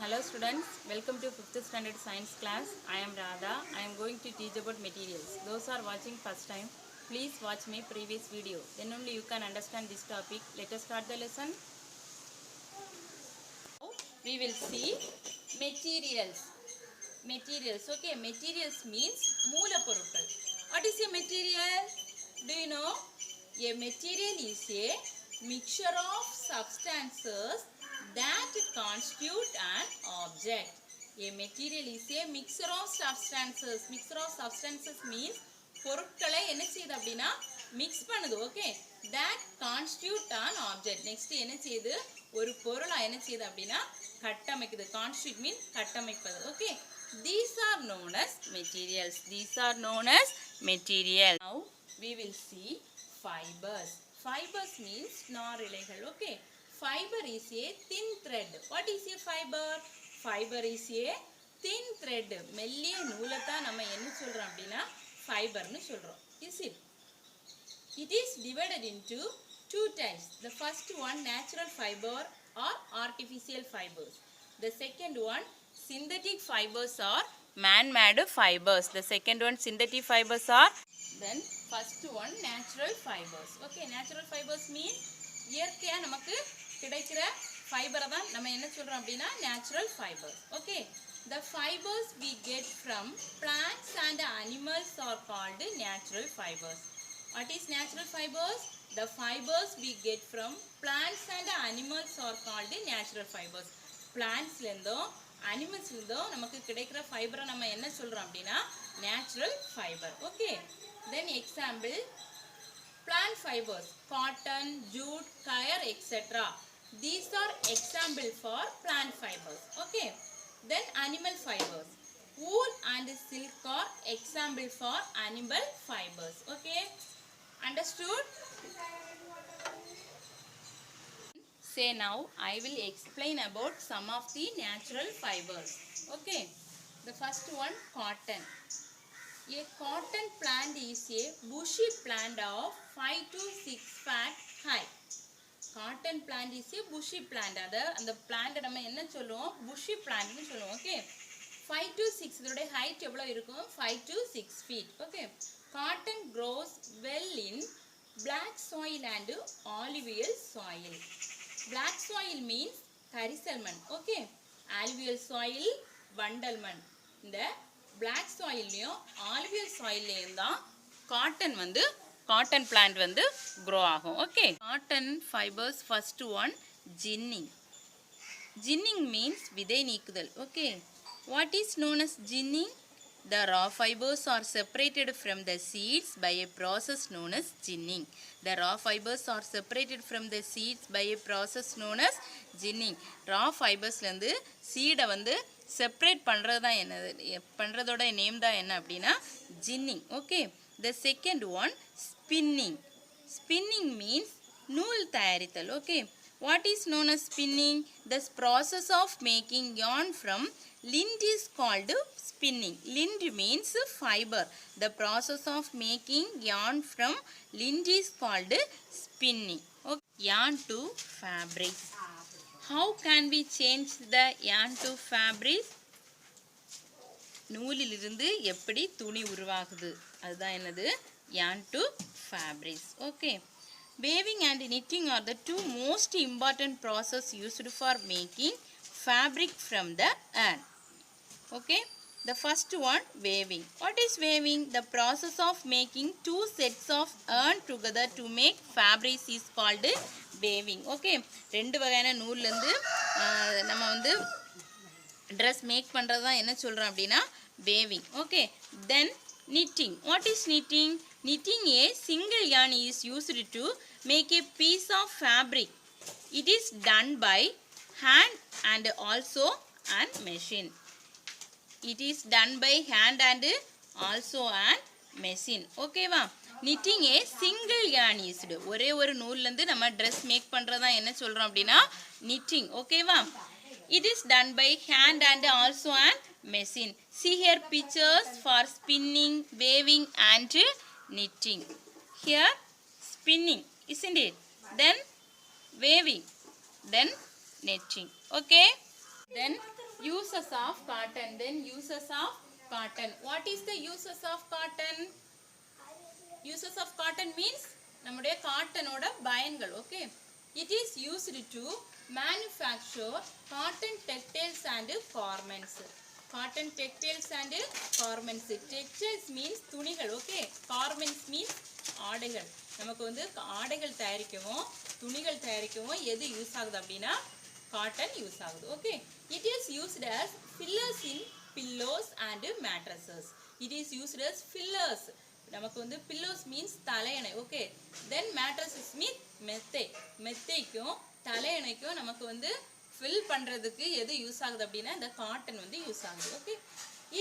Hello students, welcome to 5th standard science class. I am Radha. I am going to teach about materials. Those are watching first time, please watch my previous video. Then only you can understand this topic. Let us start the lesson. Now we will see materials. Materials, okay. Materials means மூலப்பொருட்கள். What is a material? Do you know? A material is a mixture of substances that constitute an object. A material is a mixture of substances. Mixture of substances means பொருட்களை என்ன செய்யுது அப்படின்னா mix பண்ணுது. Okay, that constitute an object. next என்ன செய்யுது, ஒரு பொருளை என்ன செய்யுது அப்படின்னா கட்டமைக்குது. constitute mean கட்டமைப்பது. Okay, these are known as materials. These are known as material. Now we will see fibers. Fibers means நாரிழைகள். Okay, fiber is a thin thread. What is a fiber? Fiber is a thin thread. மெல்லிய நூலைத்தான் நம்ம என்ன சொல்றோம் அப்படின்னா ஃபைபர்னு சொல்றோம். Is it? It is divided into two types. The first one natural fiber or artificial fibers. The second one synthetic fibers or man-made fibers. The second one synthetic fibers are. Then first one natural fibers. Okay, natural fibers mean இயற்கையா நமக்கு கிடைக்கிற ஃபைபரை தான் நம்ம என்ன சொல்றோம் அப்படின்னா natural fibers. Okay, the fibers we get from plants and animals are called natural fibers. What is natural fibers? The fibers we get from plants and animals are called natural fibers. Plants லந்தோ animals லந்தோ நமக்கு கிடைக்கிற ஃபைபரை நம்ம என்ன சொல்றோம் அப்படின்னா natural fiber. Okay, then example plant fibers, cotton, jute, coir, etc. These are example for plant fibers. Okay, then animal fibers, wool and silk are example for animal fibers. Okay, understood? Say now I will explain about some of the natural fibers. Okay, the first one, cotton. A cotton plant is a bushy plant of 5 to 6 feet high. Cotton plant is a bushy plant. அந்த plant நம்ம என்ன சொல்லுவோம், bushy plant னு சொல்லுவோம். Okay, 5 to 6 இதோட height எவ்வளவு இருக்கும், 5 to 6 feet. Okay, cotton grows well in black soil and alluvial soil. Black soil means கரிசல் மண். Okay, alluvial soil வண்டல் மண். இந்த black soilலையும் alluvial soilலையும் தான் காட்டன் வந்து காட்டன் பிளான்ட் வந்து grow ஆகும். Okay, cotton fibres first one ginning. Ginning means விதை நீக்குதல். Okay, what is known as ginning? The raw fibers are separated from the seeds by a process known as ginning. The raw fibers are separated from the seeds by a process known as ginning. Raw fibers லந்து சீடை வந்து separate பண்ணுறது தான் என்னது, பண்ணுறதோட name தான் என்ன அப்படின்னா ginning. Okay, the second one spinning. Spinning means நூல் தயாரித்தல். Okay, what is known as spinning? The process of making yarn from lint is called spinning. Lint means fiber. The process of making yarn from lint is called spinning. Okay. Yarn to fabric. How can we change the yarn to fabric? நூலிலிருந்து எப்படி துணி உருவாகுது, அதுதான் என்னது yarn to fabrics. Okay, weaving and knitting are the two most important process used for making fabric from the yarn. Okay, the first one, weaving. What is weaving? The process of making two sets of yarn together to make fabrics is called weaving. Okay, ரெண்டு வகையான நூல்ல இருந்து நம்ம வந்து dress make பண்றது தான் என்ன சொல்றோம் அப்படின்னா weaving. Okay, then knitting. What is knitting? Knitting a single yarn is used to make a piece of fabric. It is done by hand and also an machine. It is done by hand and also an machine. Okay வா, knitting a single yarn is ஒரே ஒரு நூல்ல இருந்து நம்ம dress make பண்றதா என்ன சொல்றோம் அப்படின்னா knitting. Okay வா, it is done by hand and also an machine. See here pictures for spinning, weaving and knitting. Here spinning, isn't it? Then weaving, then knitting. Okay, then uses of cotton. Then uses of cotton. What is the uses of cotton? Uses of cotton means நம்முடைய காட்டனோட பயன்கள். Okay, it is used to manufacture cotton textiles and garments. Cotton textiles and garments. Textiles means துணிகள். Okay, garments means ஆடைகள். நமக்கு வந்து ஆடைகள் தயாரிக்கவும் துணிகள் தயாரிக்கவும் எது யூஸ் ஆகுது அப்படின்னா காட்டன் யூஸ் ஆகுது. Okay, it is used as fillers in pillows and mattresses. It is used as fillers. நமக்கு வந்து pillows means தலையணை. Okay, then mattresses means மெத்தை. மெத்தைக்கும் தலையணைக்கும் நமக்கு வந்து fill பண்றதுக்கு எது யூஸ் ஆகுது அப்படின்னா இந்த காட்டன் வந்து யூஸ் ஆகுது. Okay,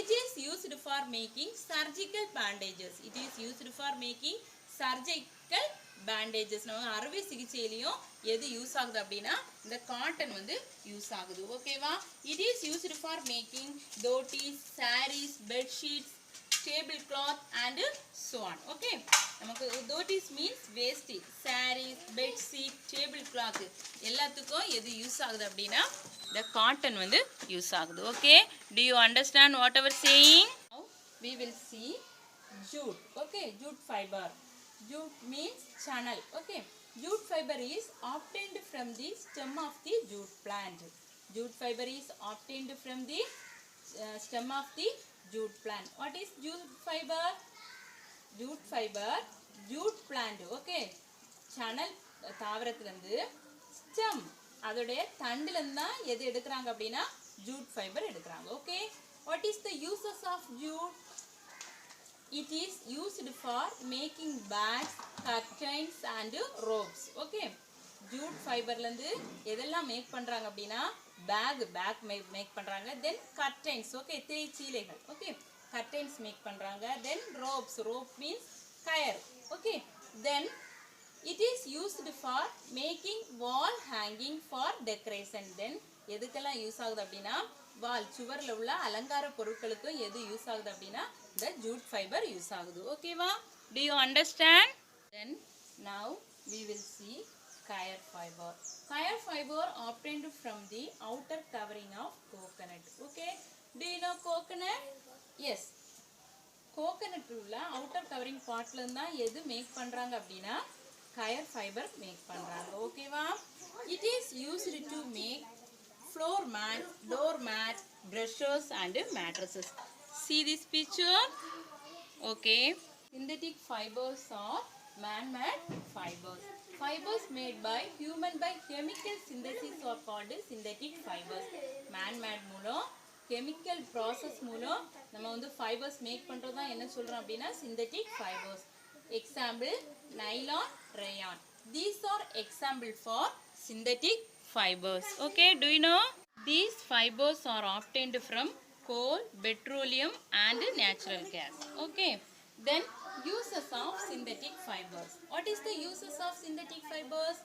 it is used for making surgical bandages. It is used for making surgical bandages. நம்ம அறுவை சிகிச்சையிலயும் எது யூஸ் ஆகுது அப்படின்னா இந்த காட்டன் வந்து யூஸ் ஆகுது. ஓகேவா? It is used for making dhotis, sarees, bed sheets, tablecloth and so on. Okay, நமக்கு dhotis means வேஷ்டி, sarees, bed sheet, tablecloth எல்லாத்துக்கும் எது யூஸ் ஆகுது அப்படின்னா இந்த காட்டன் வந்து யூஸ் ஆகுது. Okay, do you understand what I was saying? Now we will see jute. Okay, jute fiber. Jute means channel. Okay, jute fiber is obtained from the stem of the jute plant. Jute fiber is obtained from the stem of the jute plant. What is jute fiber? Jute fiber, jute plant. Okay, channel தாவரத்துல இருந்து stem அதோட தண்டுல இருந்து தான் எது எடுக்கறாங்க அப்படினா jute fiber எடுக்கறாங்க. Okay, what is the uses of jute? It is used for making bags, curtains and ropes. Okay, jute fiber ல இருந்து எதெல்லாம் மேக் பண்றாங்க அப்படினா bag மேக் பண்றாங்க. Then curtains. Okay, திரைச்சீலைகள். Okay, curtains மேக் பண்றாங்க. Then ropes. Rope means கயர். Okay, then it is used for making wall hanging for decoration. Then எதுக்கெல்லாம் யூஸ் ஆகுது அப்படினா வால் சுவர்ல உள்ள அலங்கார பொருட்களுக்கு எது யூஸ் ஆகுது அப்படினா the jute fiber யூஸ் ஆகுது. ஓகேவா? Do you understand? Then now we will see coir fiber. Coir fiber obtained from the outer covering of coconut. Okay, do you know coconut? Yes, coconut உள்ள outer covering partல இருந்தா எது make பண்றாங்க அப்படினா coir fiber make பண்றாங்க. ஓகேவா? It is used to make floor mat, door mat, brushes and mattresses. See this picture? Okay, synthetic fibers are man-made fibers. Fibers made by human by chemical synthesis are called synthetic fibers. Man-made மூலம் chemical process மூலம் நம்ம வந்து fibers make பண்றது தான் என்ன சொல்றோம் அப்படினா synthetic fibers. Example, nylon, rayon. These are example for synthetic fibers. Okay, do you know? These fibers are obtained from coal, petroleum and natural gas. Okay, then uses of synthetic fibers. What is the uses of synthetic fibers?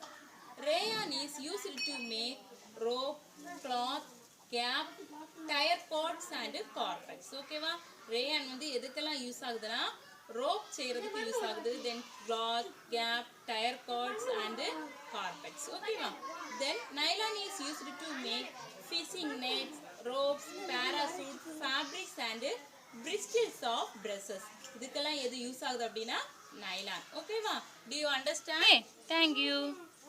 Rayon is used to make rope, cloth, cap, tire cords and carpets. Okay va? Rayon வந்து எதுக்கெல்லாம் use ஆகுதுன்னா rope செய்யறதுக்கு use ஆகுது. Then cloth, cap, tire cords and carpets. Okay va? Then nylon is used to make fishing nets, ropes, parachutes, fabrics and bristles of dresses. இதுக்கெல்லாம் எது use ஆகுது அப்படினா nylon. Okay va? Do you understand? Okay, thank you.